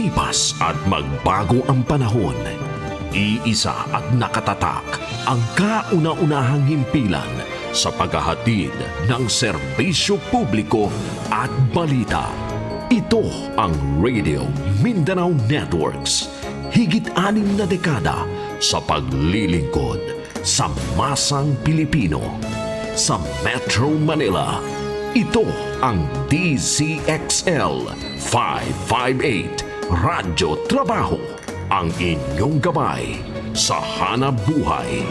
Lumipas at magbago ang panahon. Iisa at nakatatak ang kauna-unahang himpilan sa paghahatid ng serbisyo publiko at balita. Ito ang Radio Mindanao Networks. Higit 6 na dekada sa paglilingkod sa masang Pilipino. Sa Metro Manila, ito ang DZXL 558 Radyo Trabaho, ang inyong gabay sa hanap buhay.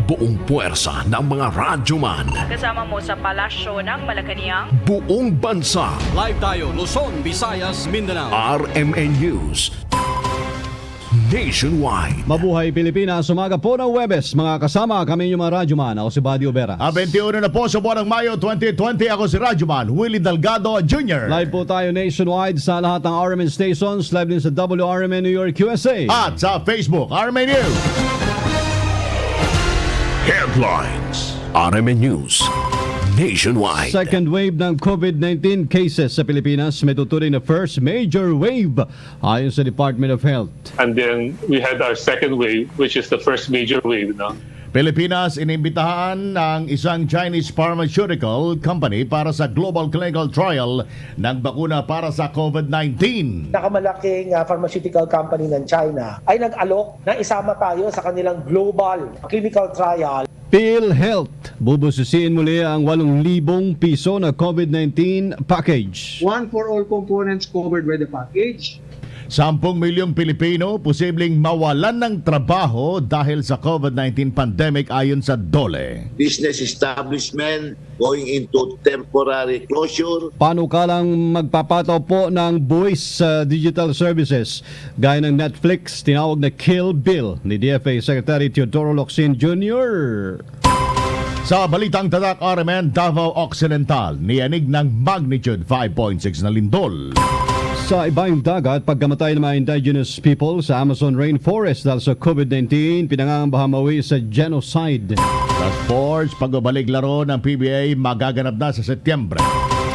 Buong puwersa ng mga radyoman. Kasama mo sa palasyo ng Malacanang. Buong bansa. Live tayo, Luzon, Visayas, Mindanao. RMN News Nationwide. Mabuhay Pilipinas, umaga po ng Huwebes. Mga kasama kami yung mga radyoman. Ako si Buddy Oberas. 21 na po sa buwan ng Mayo 2020. Ako si radyoman Willie Delgado Jr. Live po tayo nationwide sa lahat ng RMN stations. Live din sa WRMN New York, USA. At sa Facebook, Rmn News. Headlines. RMN News Nationwide. Second wave ng COVID-19 cases sa Pilipinas may tuturing na first major wave ayon sa Department of Health. And then we had our second wave, which is the first major wave. No? Pilipinas inimbitahan ng isang Chinese pharmaceutical company para sa global clinical trial ng bakuna para sa COVID-19. Nakamalaking pharmaceutical company ng China ay nag-alok na isama tayo sa kanilang global clinical trial. PhilHealth, bubusisiin muli ang 8,000 piso na COVID-19 package. One for all components covered by the package. 10 milyong Pilipino posibleng mawalan ng trabaho dahil sa COVID-19 pandemic ayon sa DOLE. Business establishment going into temporary closure. Panukalang magpapataw po ng buwis sa digital services gaya ng Netflix, tinawag na Kill Bill ni DFA Secretary Teodoro Locsin Jr. Sa balitang tatak RMN Davao Occidental, niyanig ng magnitude 5.6 na lindol. Sa ibang dagat, pagkamatay ng mga indigenous people sa Amazon rainforest dahil sa COVID-19, pinangangambahan mawi sa genocide. Sa sports, pagbabalik laro ng PBA magaganap na sa Setyembre.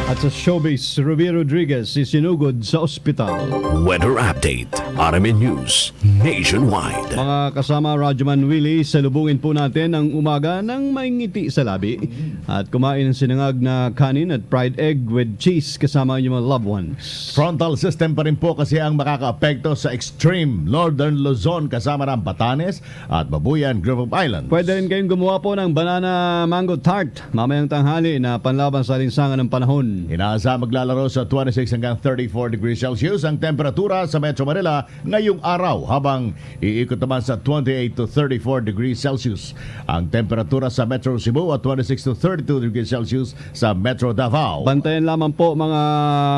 At sa showbiz, Ruby Rodriguez isinugod sa ospital. Weather Update. RMN News Nationwide. Mga kasama Radyoman Willie, salubungin po natin ang umaga ng may ngiti sa labi at kumain ng sinangag na kanin at fried egg with cheese kasama ang mga loved ones. Frontal system pa rin po kasi ang makakaapekto sa extreme northern Luzon kasama ng Batanes at Babuyan Group of Islands. Pwede rin kayong gumawa po ng banana mango tart mamayang tanghali na panlaban sa linsangan ng panahon. Inaasa maglalaro sa 26 hanggang 34 degrees Celsius ang temperatura sa Metro Manila ngayong araw habang iikot naman sa 28 to 34 degrees Celsius. Ang temperatura sa Metro Cebu at 26 to 32 degrees Celsius sa Metro Davao. Bantayan lamang po mga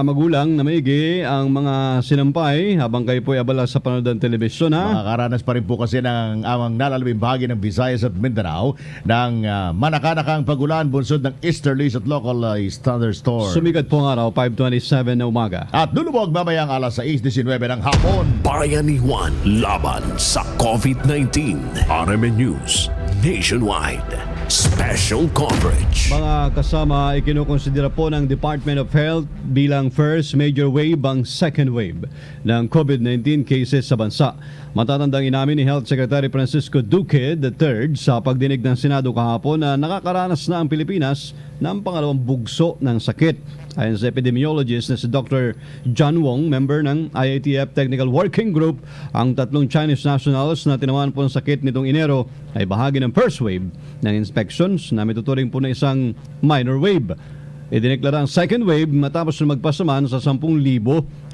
magulang na maigi ang mga sinampay habang kayo po abala sa panood ng telebisyon. Makakaranas pa rin po kasi ng amang nalalabing bahagi ng Visayas at Mindanao ng manakanakang pagulan bunsod ng easterlies at localized thunderstorms. Sumigat po ang araw, 5:27 na umaga. At lulubog mamayang alas 6:19 ng hapon. Bayanihan laban sa COVID-19. RMN News Nationwide. Special coverage. Mga kasama, ikinukonsidera po ng Department of Health bilang first major wave ang second wave ng COVID-19 cases sa bansa. Matatandang inamin ni Health Secretary Francisco Duque III sa pagdinig ng Senado kahapon na nakakaranas na ang Pilipinas ng pangalawang bugso ng sakit. Ayon sa epidemiologist na si Dr. John Wong, member ng IATF Technical Working Group, ang 3 Chinese nationals na tinamaan po ng sakit nitong Enero ay bahagi ng first wave ng inspections na may tuturing po na isang minor wave. Idineklara ang second wave matapos na magpasaman sa 10,000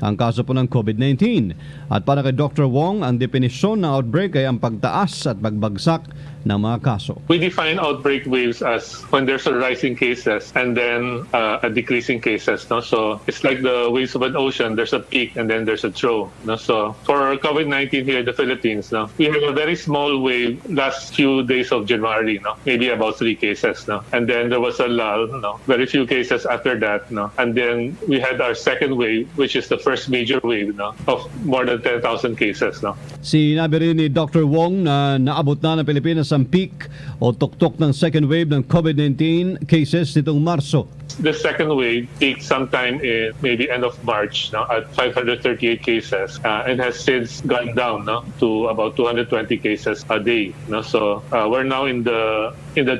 ang kaso po ng COVID-19. At para kay Dr. Wong, ang definisyon ng outbreak ay ang pagtaas at pagbagsak ng mga kaso. We define outbreak waves as when there's a rising cases and then a decreasing cases. No? So it's like the waves of an ocean. There's a peak and then there's a trough. No? So for COVID-19 here in the Philippines, no? we have a very small wave last few days of January, no? maybe about 3 cases. No? And then there was a lull, no? very few cases cases after that, no? And then we had our second wave, which is the first major wave, no, of more than 10,000 cases, no? Sinabi rin ni Dr. Wong na naabot na ng Pilipinas ang peak o tuktok ng second wave ng COVID-19 cases nitong Marso. The second wave peaked sometime in maybe end of March, no, at 538 cases, and has since gone down, no, to about 220 cases a day, no. So we're now in the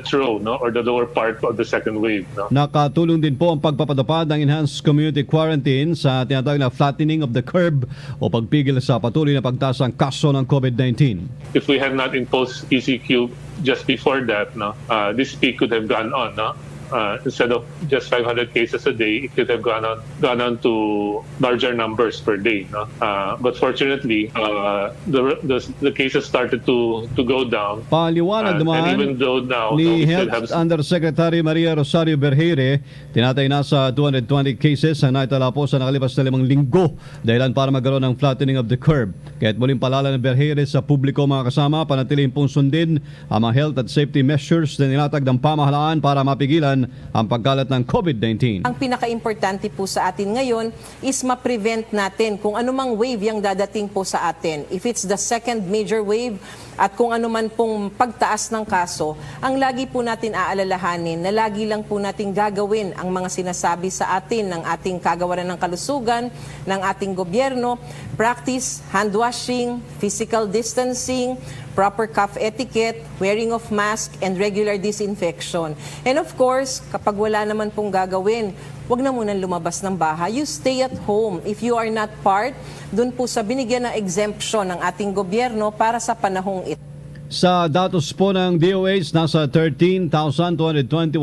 throes, no, or the lower part of the second wave, no. Nakatulong din po ang pagpapatupad ng enhanced community quarantine sa tinatawag na flattening of the curve o pagpigil sa patuloy na pagtaas ng kaso ng COVID-19. If we had not imposed ECQ just before that, no, this peak could have gone on, no. Instead of just 500 cases a day, it could have gone on to larger numbers per day. No? But fortunately, the cases started to go down. Paliwanag naman and even though now ni we still Health have Undersecretary Maria Rosario Berheire, tinatay nasa 220 cases ang naitala po sa nakalipas na 5 linggo dahilan para magkaroon ng flattening of the curve. Kaya't muling palala ng Berheire sa publiko mga kasama, panatilihin pong sundin ang mga health at safety measures na nilatag ng pamahalaan para mapigilan ang pagkalat ng COVID-19. Ang pinaka-importante po sa atin ngayon is ma-prevent natin kung anumang wave yung dadating po sa atin. If it's the second major wave at kung anuman pong pagtaas ng kaso, ang lagi po natin aalalahanin na lagi lang po natin gagawin ang mga sinasabi sa atin ng ating kagawaran ng kalusugan, ng ating gobyerno, practice hand washing, physical distancing, proper cough etiquette, wearing of mask, and regular disinfection. And of course, kapag wala naman pong gagawin, wag na munang lumabas ng bahay. You stay at home. If you are not part, dun po sa binigyan ng exemption ng ating gobyerno para sa panahong ito. Sa datos po ng DOH, nasa 13,221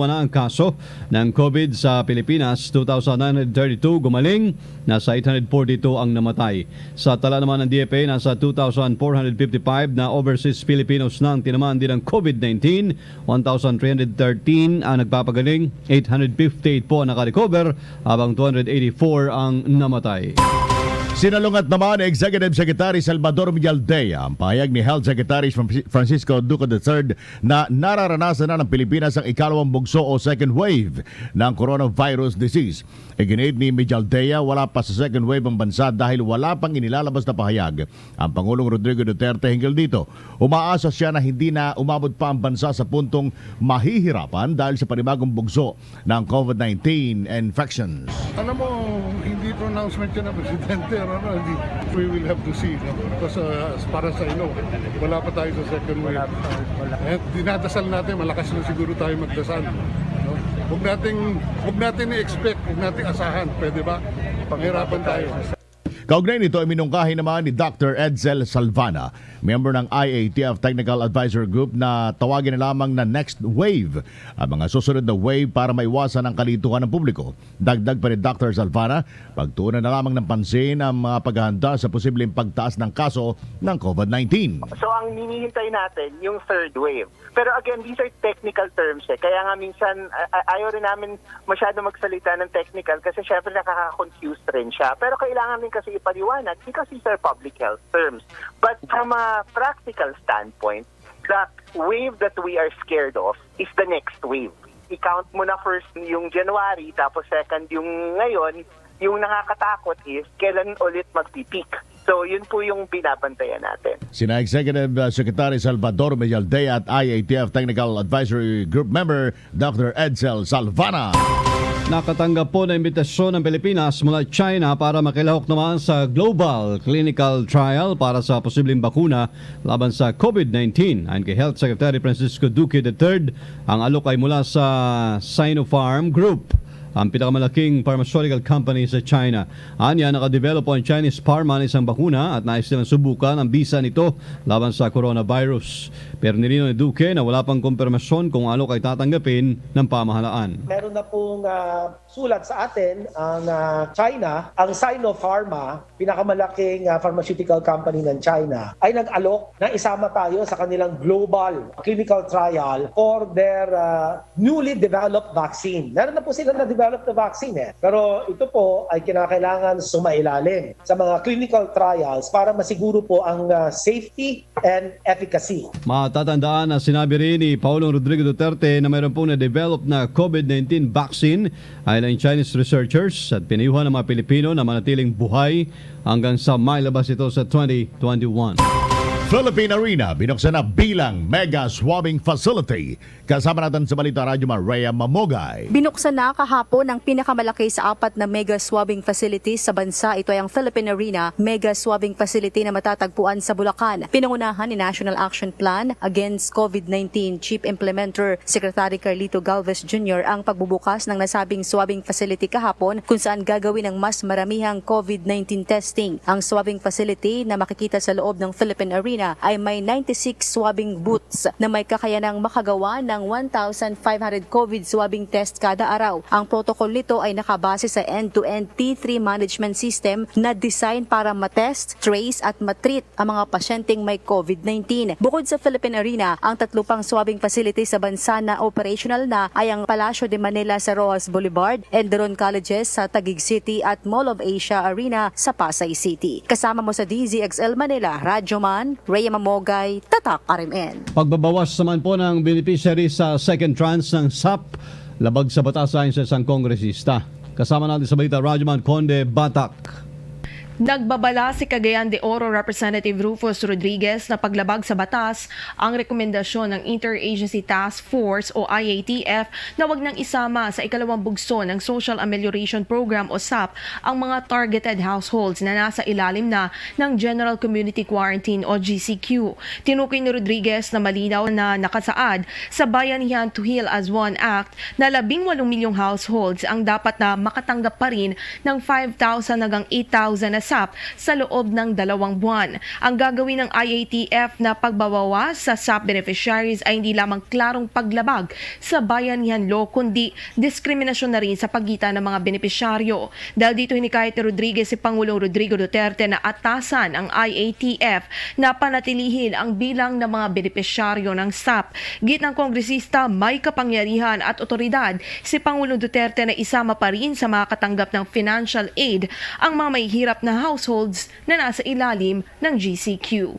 na ang kaso ng COVID sa Pilipinas, 2,932 gumaling, nasa 842 ang namatay. Sa tala naman ng DFA, nasa 2,455 na overseas Filipinos na ang tinamaan din ng COVID-19, 1,313 ang nagpapagaling, 858 po ang nakarecover, habang 284 ang namatay. Sinalungat naman ni Executive Secretary Salvador Millaldea ang pahayag ni Health Secretary Francisco Duque III na nararanasan na ng Pilipinas ang ikalawang bugso o second wave ng coronavirus disease. Iginiit ni Millaldea, wala pa sa second wave ang bansa dahil wala pang inilalabas na pahayag ang Pangulong Rodrigo Duterte hinggil dito. Umaasa siya na hindi na umabot pa ang bansa sa puntong mahihirapan dahil sa panibagong bugso ng COVID-19 infections. Alam mo, hindi pronouncement yan ng Presidente. We will have to see. No? Because as far as I know, wala pa tayo sa second wave. At dinadasal natin, malakas na siguro tayo magdasal. No? Huwag natin i-expect, huwag natin asahan. Pwede ba? Panghirapan tayo. Kaugnay nito ay minungkahi naman ni Dr. Edsel Salvana, member ng IATF Technical Advisor Group, na tawagin na lamang na next wave ang mga susunod na wave para maiwasan ang kalituhan ng publiko. Dagdag pa ni Dr. Salvana, pagtuunan na lamang ng pansin ang mga paghahanda sa posibleng pagtaas ng kaso ng COVID-19. So ang hinihintay natin yung third wave. Pero again, these are technical terms eh. Kaya nga minsan ayaw rin namin masyado magsalita ng technical kasi syempre nakaka-confuse rin siya. Pero kailangan din kasi ipaliwanag because these are public health terms. But from a practical standpoint, the wave that we are scared of is the next wave. I-count mo na first yung January, tapos second yung ngayon. Yung nakakatakot is kailan ulit magpipeak. So yun po yung binabantayan natin. Sina Executive Secretary Salvador Millaldea at IATF Technical Advisory Group member Dr. Edsel Salvana. Nakatanggap po na imbitasyon ng Pilipinas mula China para makilahok naman sa global clinical trial para sa posibleng bakuna laban sa COVID-19. Ayon kay Health Secretary Francisco Duque III, ang alok ay mula sa Sinopharm Group, ang pinakamalaking pharmaceutical company sa China. Anya, nakadevelop po ang Chinese Pharma ng isang bakuna at nais nilang subukan ang bisa nito laban sa coronavirus. Pero nilinaw ni Duque na wala pang kumpirmasyon kung alok ay tatanggapin ng pamahalaan. Meron na pong sulat sa atin ang China, ang Sinopharm, pinakamalaking pharmaceutical company ng China, ay nag-alok na isama tayo sa kanilang global clinical trial for their newly developed vaccine. Meron na po sila na-develop develop the vaccine Pero ito po ay kinakailangan sumailalim sa mga clinical trials para masiguro po ang safety and efficacy. Matatandaan na sinabi rin ni Paulong Rodrigo Duterte na mayroon pong na-develop na COVID-19 vaccine ay ng Chinese researchers at pinayuhan ng mga Pilipino na manatiling buhay hanggang sa mailabas ito sa 2021. Philippine Arena binuksan na bilang mega swabbing facility. Kasama natin sa Balita Radyo Rhea Mamogay. Binuksan na kahapon ang pinakamalaki sa 4 na mega swabbing facilities sa bansa. Ito ay ang Philippine Arena Mega Swabbing Facility na matatagpuan sa Bulacan. Pinangunahan ni National Action Plan Against COVID-19 Chief Implementer Secretary Carlito Galvez Jr. ang pagbubukas ng nasabing swabbing facility kahapon kung saan gagawin ang mas maramihang COVID-19 testing. Ang swabbing facility na makikita sa loob ng Philippine Arena ay may 96 swabbing booths na may kakayanang makagawa ng 1,500 COVID swabbing test kada araw. Ang protocol nito ay nakabase sa end-to-end T3 management system na design para matest, trace at matreat ang mga pasyenteng may COVID-19. Bukod sa Philippine Arena, ang 3 pang swabbing facility sa bansa na operational na ay ang Palacio de Manila sa Rojas Boulevard, Enderon Colleges sa Taguig City at Mall of Asia Arena sa Pasay City. Kasama mo sa DZXL Manila, Radyoman Rhea Mamogay, Tatak RMN. Pagbabawas naman po ng beneficiary sa second tranche ng SAP, labag sa batas ayon sa isang kongresista. Kasama natin sa Balita Radyoman Conde Batak. Nagbabala si Cagayan de Oro Representative Rufus Rodriguez na paglabag sa batas ang rekomendasyon ng Interagency Task Force o IATF na wag nang isama sa ikalawang bugso ng Social Amelioration Program o SAP ang mga targeted households na nasa ilalim na ng General Community Quarantine o GCQ. Tinukoy ni Rodriguez na malinaw na nakasaad sa Bayanihan to Heal as One Act na 18 milyong households ang dapat na makatanggap pa rin ng 5,000 hanggang 8,000 na SAP sa loob ng 2 buwan. Ang gagawin ng IATF na pagbabawas sa SAP beneficiaries ay hindi lamang klarong paglabag sa bayanihan law kundi diskriminasyon na rin sa pagitan ng mga benepisyaryo. Dahil dito hinikayat ni Rodriguez si Pangulong Rodrigo Duterte na atasan ang IATF na panatilihin ang bilang ng mga benepisyaryo ng SAP. Git ng kongresista may kapangyarihan at otoridad si Pangulong Duterte na isama pa rin sa mga katanggap ng financial aid ang mga may hirap na households na nasa ilalim ng GCQ.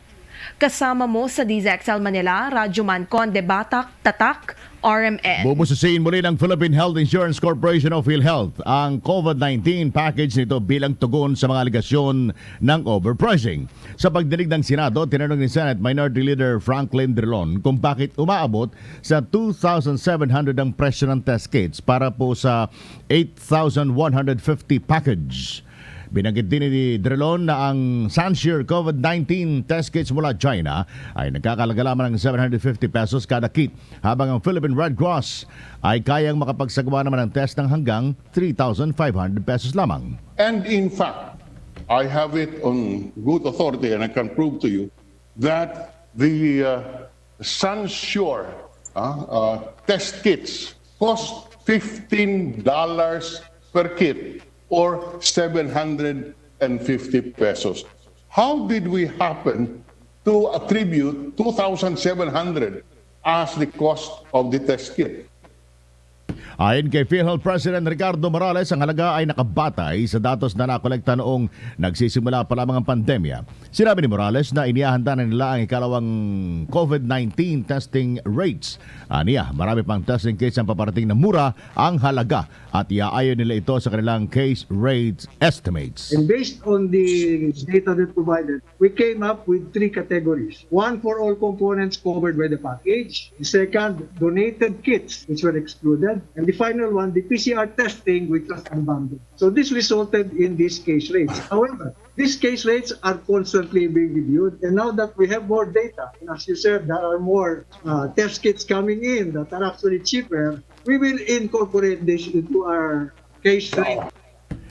Kasama mo sa DZXL Manila, Radyoman Conde Batak, Tatak, RMN. Bubusisiin muli ng Philippine Health Insurance Corporation of PhilHealth ang COVID-19 package nito bilang tugon sa mga aligasyon ng overpricing. Sa pagdinig ng Senado, tinanong ni Senate Minority Leader Franklin Drilon kung bakit umaabot sa 2,700 ang presyo ng test kits para po sa 8,150 package. Binanggit din ni Drilon na ang Sanshare COVID-19 test kits mula China ay nagkakalaga lamang ng 750 pesos kada kit, habang ang Philippine Red Cross ay kayang makapagsagawa naman ng test ng hanggang 3,500 pesos lamang. And in fact, I have it on good authority and I can prove to you that the Sanshare test kits cost $15 per kit or 750 pesos. How did we happen to attribute 2,700 as the cost of the test kit? Ayon kay PhilHealth President Ricardo Morales, ang halaga ay nakabatay sa datos na nakolekta noong nagsisimula pa lamang ang pandemya. Sinabi ni Morales na inihahanda na nila ang ikalawang COVID-19 testing rates. Aniya, marami pang testing kits ang paparating na mura ang halaga at iaayon nila ito sa kanilang case rates estimates. And based on the data that provided, we came up with 3 categories. One, for all components covered by the package. The second, donated kits, which were excluded. And the final one, the PCR testing, which was unbundled. So this resulted in these case rates. However, these case rates are constantly being reviewed. And now that we have more data, and as you said, there are more test kits coming in that are actually cheaper, we will incorporate this into our case rate.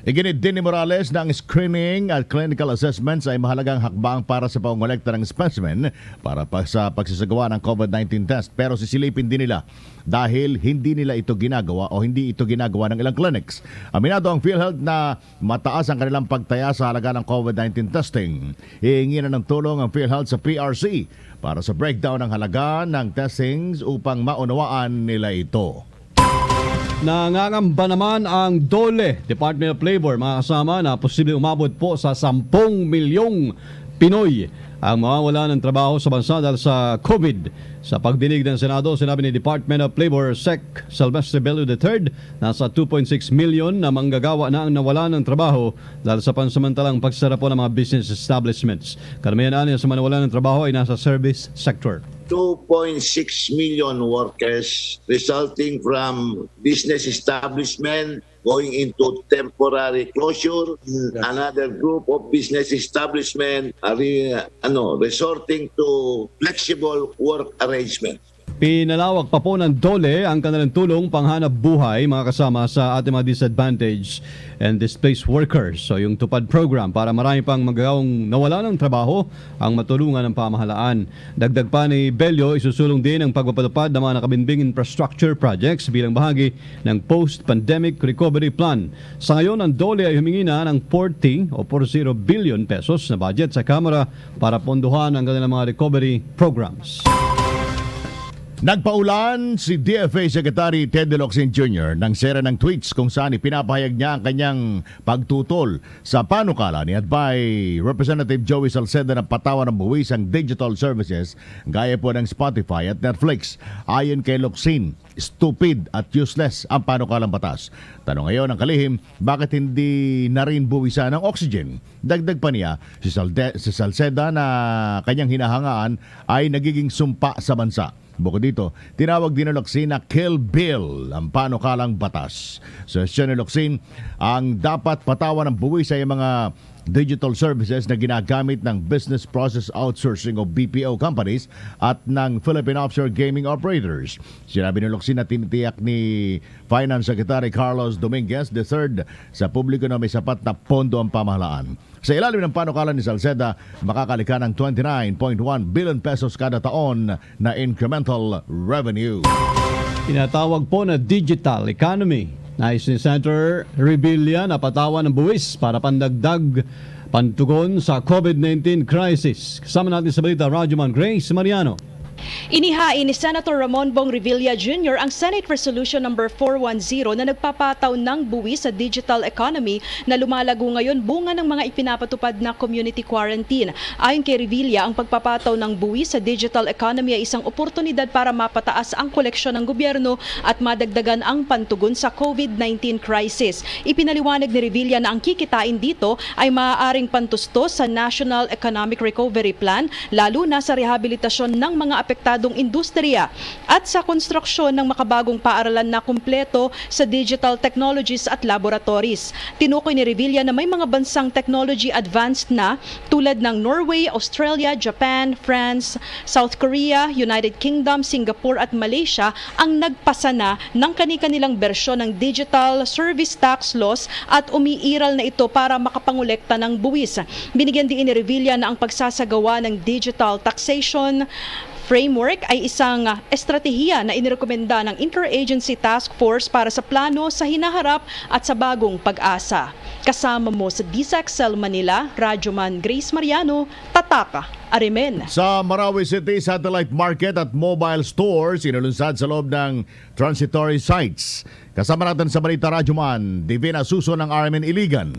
Iginit din ni Morales na ang screening at clinical assessments ay mahalagang hakbang para sa pangolekta ng specimen para sa pagsasagawa ng COVID-19 test. Pero sisilipin din nila dahil hindi nila ito ginagawa o hindi ito ginagawa ng ilang clinics. Aminado ang PhilHealth na mataas ang kanilang pagtaya sa halaga ng COVID-19 testing. Hihingi na ng tulong ang PhilHealth sa PRC para sa breakdown ng halaga ng testings upang maunawaan nila ito. Nangangamba naman ang DOLE, Department of Labor, mga kasama, na posibleng umabot po sa 10 milyong Pinoy ang mawawala ng trabaho sa bansa dahil sa COVID. Sa pagdinig ng Senado, sinabi ni Department of Labor Sec Silvestre Bello III, nasa 2.6 million na manggagawa na ang nawala ng trabaho dahil sa pansamantalang pagsara po ng mga business establishments. Karamihan sa mga nawala ng trabaho ay nasa service sector. 2.6 million workers resulting from business establishment going into temporary closure. Another group of business establishment are resorting to flexible work arrangements. Pinalawak pa po ng DOLE ang kanilang tulong panghanap buhay, mga kasama, sa ating mga disadvantaged and displaced workers. So yung tupad program para marami pang magagawang nawala ng trabaho ang matulungan ng pamahalaan. Dagdag pa ni Bello, isusulong din ang pagpapatupad ng mga nakabinbing infrastructure projects bilang bahagi ng post-pandemic recovery plan. Sa ngayon, ang DOLE ay humingi na ng 40 billion pesos na budget sa Kamara para pondohan ang kanilang mga recovery programs. Nagpaulan si DFA Secretary Ted De Locsin Jr. ng sera ng tweets kung saan ipinapahayag niya ang kanyang pagtutol sa panukala ni by Representative Joey Salceda ng patawan ng buwis ang digital services gaya po ng Spotify at Netflix. Ayon kay Locsin, stupid at useless ang panukalang batas. Tanong ngayon ng kalihim, bakit hindi na rin buwisan ng oxygen? Dagdag pa niya, si Salceda na kanyang hinahangaan ay nagiging sumpa sa bansa. Bukod dito, tinawag din ng Locsin na kill bill ang panukalang batas. Suggestion ni Locsin, ang dapat patawan ng buwis ay mga digital services na ginagamit ng Business Process Outsourcing o BPO companies at ng Philippine Offshore Gaming Operators. Sinabi ni Locsin na tinitiyak ni Finance Secretary Carlos Dominguez III sa publiko na may sapat na pondo ang pamahalaan. Sa ilalim ng panukala ni Salceda, makakalika ng 29.1 billion pesos kada taon na incremental revenue. Tinatawag po na digital economy. Nais ni Senator Revilla na patawan ng buwis para pandagdag pantugon sa COVID-19 crisis. Kasama natin sa balita, Radyoman Grace Mariano. Inihain ni Senator Ramon Bong Revilla Jr. ang Senate Resolution No. 410 na nagpapataw ng buwis sa digital economy na lumalago ngayon bunga ng mga ipinapatupad na community quarantine. Ayon kay Revilla, ang pagpapataw ng buwis sa digital economy ay isang oportunidad para mapataas ang koleksyon ng gobyerno at madagdagan ang pantugon sa COVID-19 crisis. Ipinaliwanag ni Revilla na ang kikitain dito ay maaaring pantustos sa National Economic Recovery Plan, lalo na sa rehabilitasyon ng mga apektadong industriya at sa konstruksyon ng makabagong paaralan na kumpleto sa digital technologies at laboratories. Tinukoy ni Revilla na may mga bansang technology advanced na tulad ng Norway, Australia, Japan, France, South Korea, United Kingdom, Singapore at Malaysia ang nagpasa na ng kani-kanilang bersyon ng digital service tax laws at umiiral na ito para makapangolekta ng buwis. Binigyan din ni Revilla na ang pagsasagawa ng digital taxation framework ay isang estratehiya na inirekomenda ng Interagency Task Force para sa plano sa hinaharap at sa bagong pag-asa. Kasama mo sa DSXL Manila, Radyoman Grace Mariano, Tataka, Rmn. Sa Marawi City Satellite Market at Mobile Stores, inulunsad sa loob ng transitory sites. Kasama natin sa Balita Radyoman, Divina Suso ng Rmn Iligan.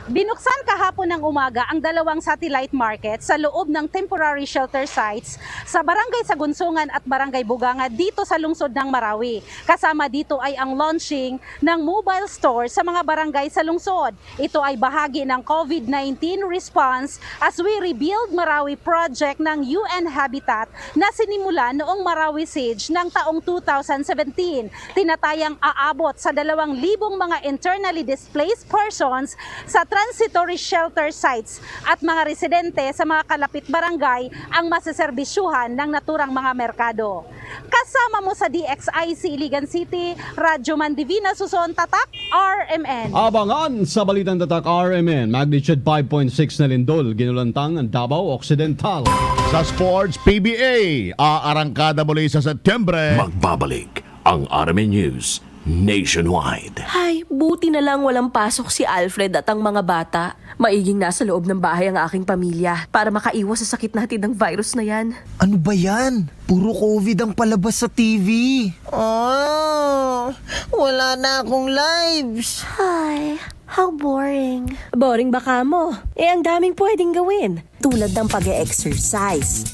Binuksan kahapon ng umaga ang dalawang satellite market sa loob ng temporary shelter sites sa Barangay Sagunsungan at Barangay Buganga dito sa lungsod ng Marawi. Kasama dito ay ang launching ng mobile store sa mga barangay sa lungsod. Ito ay bahagi ng COVID-19 response as we rebuild Marawi project ng UN Habitat na sinimula noong Marawi Siege ng taong 2017. Tinatayang aabot sa 2,000 mga internally displaced persons sa transitory shelter sites at mga residente sa mga kalapit barangay ang maseserbisyuhan ng naturang mga merkado. Kasama mo sa DXIC Iligan City, Radyoman Divina Suson, Tatak, RMN. Abangan sa Balitang Tatak RMN, magnitude 5.6 na lindol, ginulantang ang Davao Occidental. Sa sports, PBA, aarangkada muli sa Setyembre. Magbabalik ang RMN News Nationwide. Ay, buti na lang walang pasok si Alfred at ang mga bata. Maiging nasa loob ng bahay ang aking pamilya para makaiwas sa sakit natin ng virus na yan. Ano ba yan? Puro COVID ang palabas sa TV. Oh, wala na akong lives. Ay, how boring. Boring baka mo? Ang daming pwedeng gawin. Tulad ng pag-e-exercise,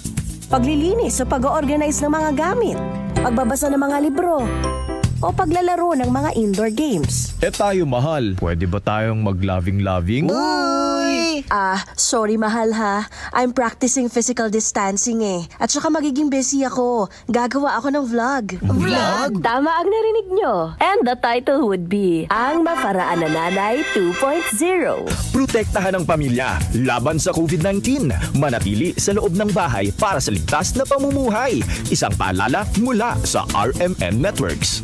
paglilinis o pag-organize ng mga gamit, pagbabasa ng mga libro, o paglalaro ng mga indoor games. Tayo mahal. Pwede ba tayong mag-loving-loving? Uy! Sorry mahal ha. I'm practicing physical distancing eh. At saka magiging busy ako. Gagawa ako ng vlog. Vlog? Tama ang narinig nyo. And the title would be Ang Maparaan na Nanay 2.0. Protektahan ang pamilya laban sa COVID-19. Manatili sa loob ng bahay para sa ligtas na pamumuhay. Isang paalala mula sa RMN Networks.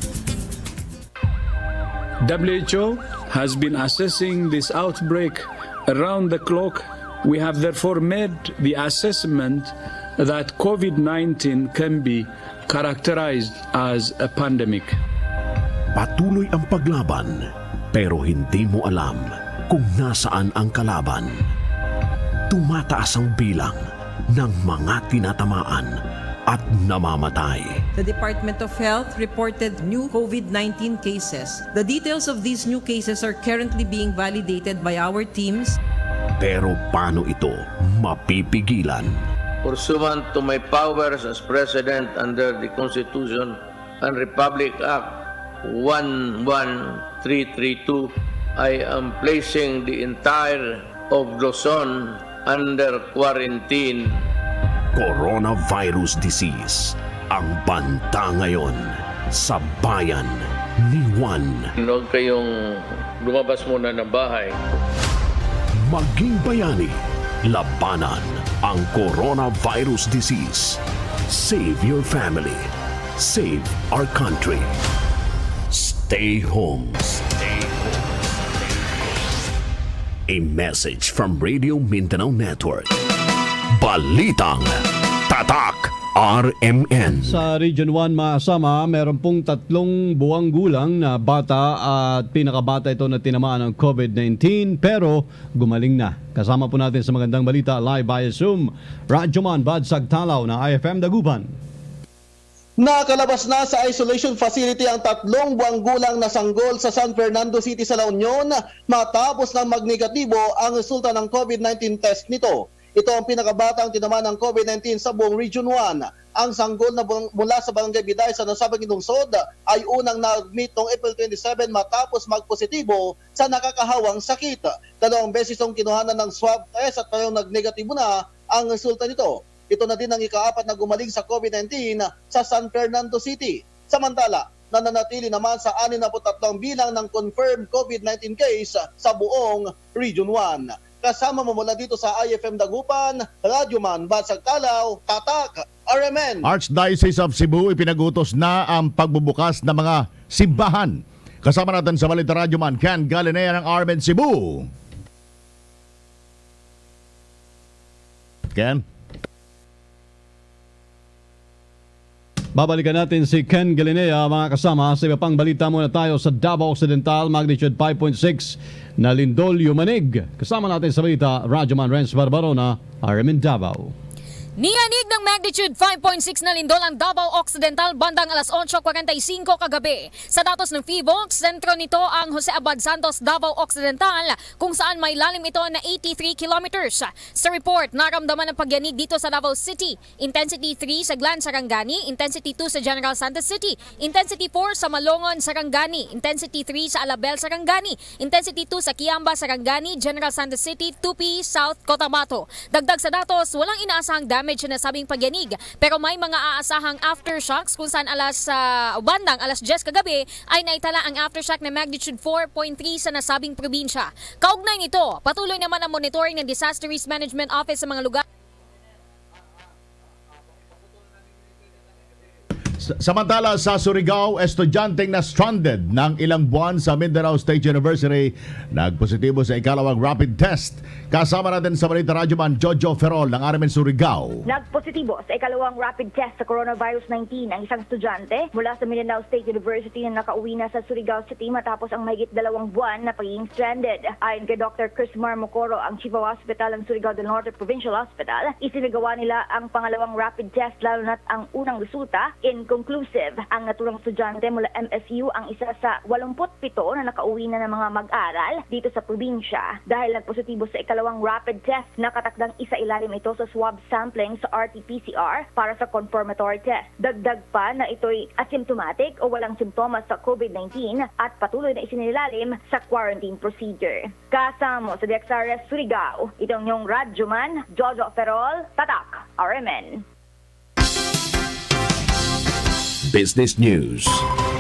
WHO has been assessing this outbreak around the clock. We have therefore made the assessment that COVID-19 can be characterized as a pandemic. Patuloy ang paglaban, pero hindi mo alam kung nasaan ang kalaban. Tumataas ang bilang ng mga tinatamaan at namamatay. The Department of Health reported new COVID-19 cases. The details of these new cases are currently being validated by our teams. Pero paano ito mapipigilan? Pursuant to my powers as President under the Constitution and Republic Act 11332, I am placing the entire of Luzon under quarantine. Coronavirus disease ang banta ngayon sa bayan ni Juan. Huwag kayong lumabas muna ng bahay. Maging bayani, labanan ang coronavirus disease. Save your family. Save our country. Stay home. Stay home. A message from Radio Mindanao Network. Balitang Tatak RMN. Sa Region 1 maasama, meron pong 3 buwang gulang na bata at pinakabata ito na tinamaan ng COVID-19 pero gumaling na. Kasama po natin sa magandang balita live via Zoom, Radyoman Badsag Talaw ng IFM Dagupan. Nakalabas na sa isolation facility ang 3 buwang gulang na sanggol sa San Fernando City sa La Union matapos ng magnegatibo ang resulta ng COVID-19 test nito. Ito ang pinakabatang tinamaan ng COVID-19 sa buong Region 1. Ang sanggol na mula sa Barangay Biday sa nasabing lungsod ay unang na-admit noong April 27 matapos magpositibo sa nakakahawang sakit. 2 beses itong kinuhanan ng swab test at parang nagnegatibo na ang resulta nito. Ito na din ang ika-4 na gumaling sa COVID-19 sa San Fernando City. Samantala, nananatili naman sa 63 bilang ng confirmed COVID-19 case sa buong Region 1. Kasama mo mula dito sa IFM Dagupan, Radyoman Badsag Talaw, Tatak, RMN. Archdiocese of Cebu ipinagutos na ang pagbubukas ng mga simbahan. Kasama natin sa Balita Radyoman, Ken Galinea ng RMN Cebu. Ken? Babalikan natin si Ken Galinea, mga kasama. Sa iba pang balita muna tayo sa Davao Occidental, magnitude 5.6 na lindol yumanig. Kasama natin sa balita, Radyoman Renz Barbarona, RMN Davao. Niyanig ng magnitude 5.6 na lindol ang Davao Occidental bandang alas 8:45 kagabi. Sa datos ng PHIVOLT, sentro nito ang Jose Abad Santos, Davao Occidental, kung saan may lalim ito na 83 kilometers. Sa report, naramdaman ang pagyanig dito sa Davao City. Intensity 3 sa Glan, Sarangani, Intensity 2 sa General Santos City, Intensity 4 sa Malongon, Sarangani, Intensity 3 sa Alabel, Sarangani, Intensity 2 sa Kiamba, Sarangani, General Santos City, Tupi, South Cotabato. Dagdag sa datos, walang inaasahang damage na sabing pagyanig, pero may mga aasahang aftershocks kung saan bandang alas 10 kagabi ay naitala ang aftershock na magnitude 4.3 sa nasabing probinsya. Kaugnay nito, patuloy naman ang monitoring ng Disaster Risk Management Office sa mga lugar. Samantala sa Surigao, estudyanteng na stranded ng ilang buwan sa Mindanao State University nagpositibo sa ikalawang rapid test. Kasama natin sa Balita Radyoman Jojo Ferrol ng Rmn Surigao. Nagpositibo sa ikalawang rapid test sa coronavirus 19 ang isang estudyante mula sa Mindanao State University na nakauwi na sa Surigao City matapos ang mahigit 2 buwan na pagiging stranded. Ayon kay Dr. Crismar Mocoro, ang Chief of Hospital ng Surigao del Norte Provincial Hospital, isinagawa nila ang pangalawang rapid test lalo na't ang unang resulta inconclusive. Ang naturang estudyante mula MSU ang isa sa 87 na nakauwi na ng mga mag-aral dito sa probinsya. Dahil nagpositibo sa ikalawang rapid test, nakatakdang isa-ilalim ito sa swab sampling sa RT-PCR para sa confirmatory test. Dagdag pa na ito'y asymptomatic o walang simptomas sa COVID-19 at patuloy na isinilalim sa quarantine procedure. Kasamo sa DXRS Surigao, itong yung Radyoman Jojo Ferrol, Tatak, RMN. Business News.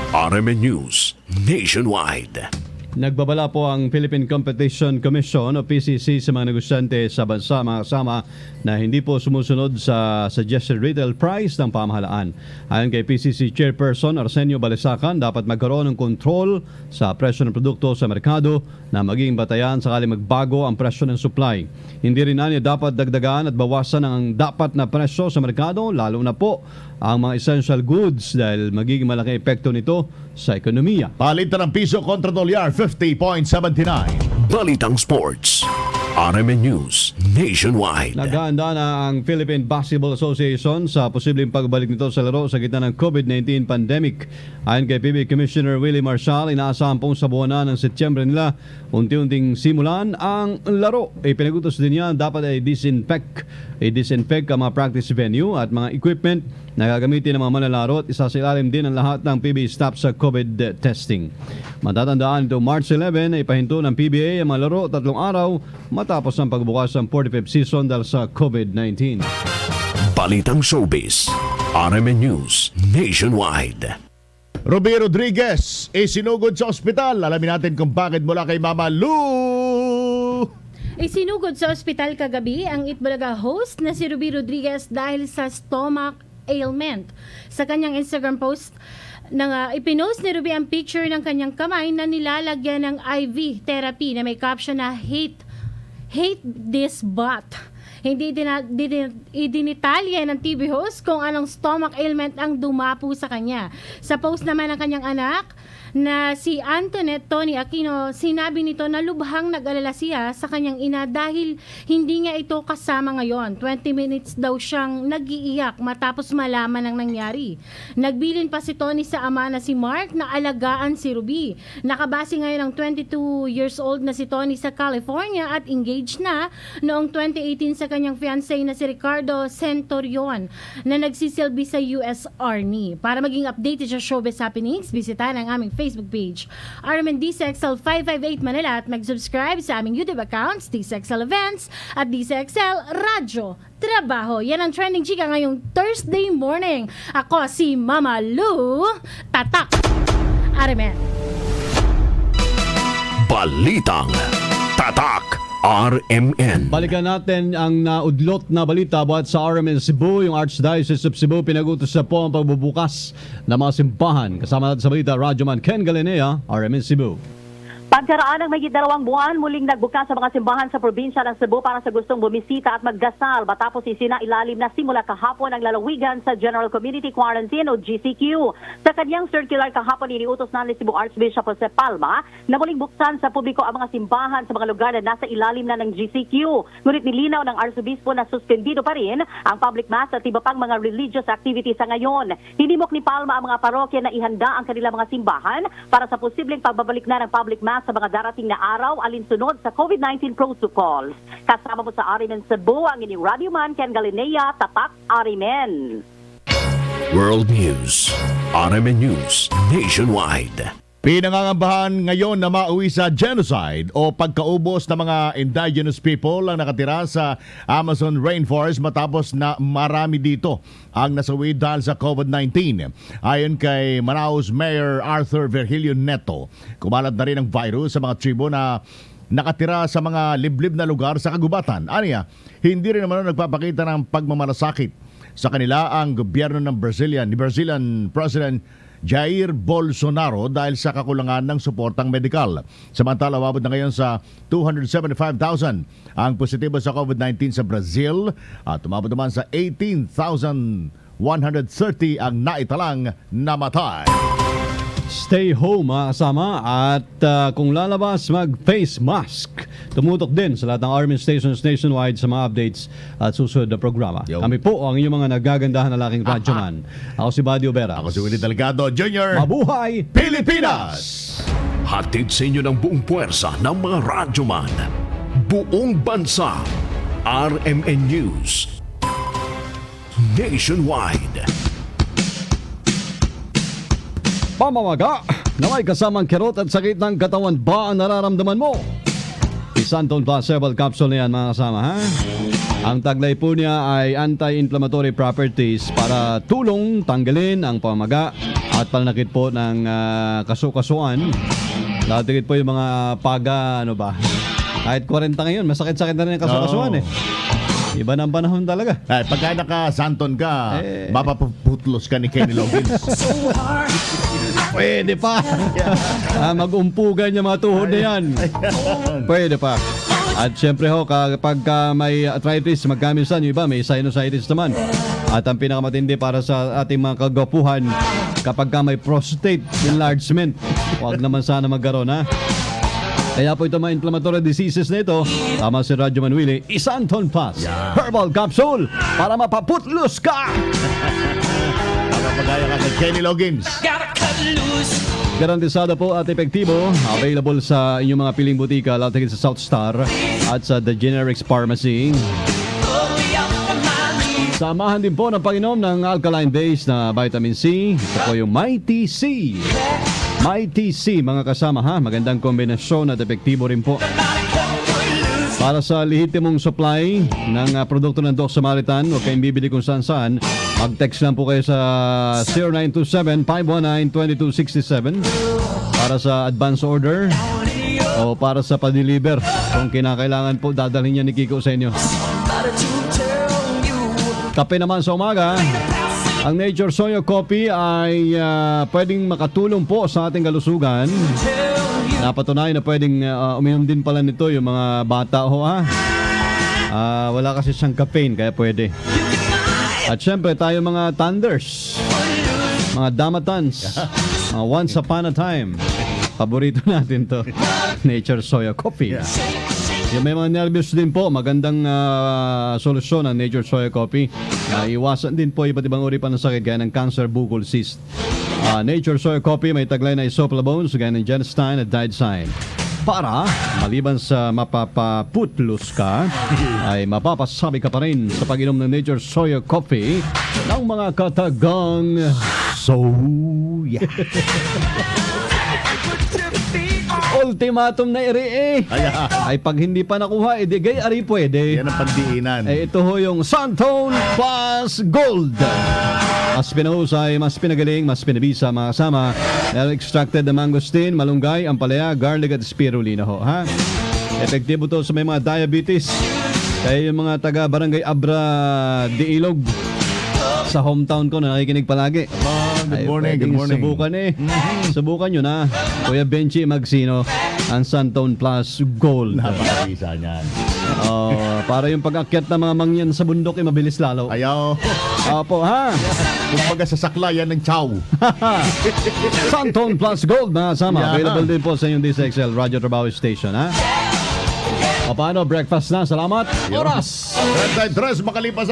RMN News Nationwide. Nagbabala po ang Philippine Competition Commission o PCC sa mga negosyante sa bansa, mga kasama na hindi po sumusunod sa suggested retail price ng pamahalaan. Ayon kay PCC Chairperson Arsenio Balisacan, dapat magkaroon ng kontrol sa presyo ng produkto sa merkado na maging batayan sakali magbago ang presyo ng supply. Hindi rin niya dapat dagdagan at bawasan ang dapat na presyo sa merkado, lalo na po ang mga essential goods dahil magiging malaki epekto nito sa ekonomiya. Palitan ng piso kontra dolyar, 50.79. Balitang Sports. RMN News Nationwide. Naghahanda na ang Philippine Basketball Association sa posibleng pagbalik nito sa laro sa gitna ng COVID-19 pandemic. Ayon kay PBA Commissioner Willie Marshall, inaasahan pong sa buwan ng Setyembre nila unti-unting simulan ang laro. Ipinagutos din niya dapat ay disinfect ang mga practice venue at mga equipment na gagamitin ng mga manlalaro at isasilalim din ang lahat ng PBA staff sa COVID testing. Matatandaan ito March 11 ay ipahinto ng PBA ang mga laro 3 araw matapos ang pagbukas ng 45th season dahil sa COVID-19. Balitang Showbiz. RMN News Nationwide. Ruby Rodriguez isinugod sa ospital. Alamin natin kung bakit mula kay Mama Lou. Isinugod sa ospital kagabi ang Itbulaga host na si Ruby Rodriguez dahil sa stomach ailment. Sa kanyang Instagram post, ipinost ni Ruby ang picture ng kanyang kamay na nilalagyan ng IV therapy na may caption na hate this butt. Hindi idinitalya ng TV host kung anong stomach ailment ang dumapo sa kanya. Sa post naman ng kanyang anak na si Antoinette Tony Aquino, sinabi nito na lubhang nag-alala siya sa kanyang ina dahil hindi nga ito kasama ngayon. 20 minutes daw siyang nag-iiyak matapos malaman ang nangyari. Nagbilin pa si Tony sa ama na si Mark na alagaan si Ruby. Nakabase ngayon ang 22 years old na si Tony sa California at engaged na noong 2018 sa kanyang fiancé na si Ricardo Centurion na nagsisilbi sa US Army. Para maging updated sa showbiz happenings, bisita ang aming Facebook page, RMN DCXL 558 Manila at mag-subscribe sa aming YouTube accounts, DCXL Events at DCXL Radyo Trabaho. Yan ang trending chika ngayong Thursday morning. Ako si Mama Lou, Tatak, RMN. Balitang Tatak RMN. Balikan natin ang naudlot na balita buhat sa RMN Cebu. Yung Archdiocese of Cebu pinagutos sa po ang pagbubukas ng mga simbahan. Kasama natin sa balita, Radyoman Ken Galinea, RMN Cebu. Pagkaraan ng mahigit 2 buwan, muling nagbukas sa mga simbahan sa probinsya ng Cebu para sa gustong bumisita at magdasal matapos isinailalim na simula kahapon ang lalawigan sa General Community Quarantine o GCQ. Sa kanyang circular kahapon, iniutos na ni Cebu Archbishop Jose Palma na muling buksan sa publiko ang mga simbahan sa mga lugar na nasa ilalim na ng GCQ. Ngunit nilinaw ng Arsobispo na suspendido pa rin ang public mass at iba pang mga religious activities sa ngayon. Hinimok ni Palma ang mga parokya na ihanda ang kanilang mga simbahan para sa posibleng pagbabalik na ng public mass sa mga darating na araw alinsunod sa COVID-19 protocols. Kasama po sa RMN Cebu ang inyong radyoman Ken Galinea, Tatak, RMN. World News. RMN News Nationwide. Pinangangambahan ngayon na mauwi sa genocide o pagkaubos ng mga indigenous people ang nakatira sa Amazon rainforest matapos na marami dito ang nasawi dahil sa COVID-19. Ayon kay Manaus Mayor Arthur Virgilio Neto, kumalat na rin ang virus sa mga tribo na nakatira sa mga liblib na lugar sa kagubatan. Aniya, hindi rin naman nagpapakita ng pagmamalasakit sa kanila ang gobyerno ng Brazilian President Jair Bolsonaro dahil sa kakulangan ng suportang medikal. Samantala, umabot na ngayon sa 275,000 ang positibo sa COVID-19 sa Brazil at umabot naman sa 18,130 ang naitalang namatay. Stay home mga kasama at kung lalabas mag-face mask. Tumutok din sa lahat ng RMN stations nationwide sa mga updates at susunod na programa. Kami po ang inyong mga nagagandahan na laking radyoman. Ako si Buddy Oberas. Ako si Willie Delgado Jr. Mabuhay Pilipinas! Hatid sa inyo ng buong puwersa ng mga radyoman. Buong bansa. RMN News Nationwide. Pamamaga na may kasamang kirot at sakit ng katawan ba ang nararamdaman mo? Isanton Plus Herbal Capsule na yan mga kasama, ha? Ang taglay po niya ay anti-inflammatory properties para tulong tanggalin ang pamamaga at pananakit po ng kasukasuan. Lahat po yung mga paga, ano ba? Kahit 40 ngayon, masakit-sakit na rin ang kasukasuan eh. Iba ng panahon talaga. Ay, pagka naka-santon ka, mapaputlos ka ni Kenny Loggins. Pwede pa. Mag-umpugan yung mga tuhod na yan. Pwede pa. At syempre ho, kapag may arthritis, magkaminsan yung iba, may sinusitis naman. At ang pinakamatindi para sa ating mga kagwapuhan, kapag may prostate enlargement, huwag naman sana magkaroon, ha? Kaya po ito mga inflammatory diseases na ito, tama si Radyoman Willie, Isanton Plus Herbal Capsule para mapaputlos ka! Makapagaya ka kay Kenny Loggins. Garantisado po at epektibo. Available sa inyong mga piling butika, lahat sa South Star at sa The Generics Pharmacy. Samahan din po ng pag-inom ng alkaline base na vitamin C. Ito po yung Mighty C. Mighty C mga kasama, ha. Magandang kombinasyon at epektibo rin po. Para sa lehitimong supply ng produkto ng Doc Samaritan, huwag kayong bibili kung saan-saan. Mag-text lang po kayo sa 0927-519-2267 para sa advance order o para sa pa-deliver. Kung kinakailangan po, dadalhin niya ni Kiko sa inyo. Kape naman sa umaga. Ang Nature Soya Coffee ay pwedeng makatulong po sa ating kalusugan. Napatunayan na pwedeng uminom din pala nito yung mga bata ho, ha. Wala kasi siyang caffeine kaya pwede. At syempre tayo mga thunders, mga damatans, once upon a time. Paborito natin to. Nature Soya Coffee. Yung may mga nervous din po, magandang solusyon ang Nature Soya Coffee. Iwasan din po iba't ibang uri pa ng sakit gaya ng cancer, bukol, cyst. Nature Soya Coffee may taglay na isoflavones gaya ng genistein at digoxin. Para maliban sa mapapaputlos ka, ay mapapasabi ka pa rin sa pag-inom ng Nature Soya Coffee ng mga katagang soya. Ultimatum na iri ay pag hindi pa nakuha, gay ari pwede. Yan ang pandiinan. Ito ho yung Santone Plus Gold. Mas pinahusay, mas pinagaling, mas pinabisa mga kasama. Extracted na mangosteen, malunggay, ampalaya, garlic at spirulina ho, ha? Epektibo to sa may mga diabetes. Kaya yung mga taga Barangay Abra de Ilog sa hometown ko na nakikinig palagi. Good morning, good morning. Subukan Subukan nyo na. Kuya Benchi Magsino, ang Santone Plus Gold. Napakabisa niyan. Para yung pag-akyat ng mga mangyan sa bundok ay mabilis lalo. Ayaw. Opo, ha? Kung baga sa saklayan ng chow. Santone Plus Gold, mga sama. Available din po sa inyong DCXL Radio Trabaho Station, ha? O paano? Breakfast na. Salamat. Oras! 33 makalipas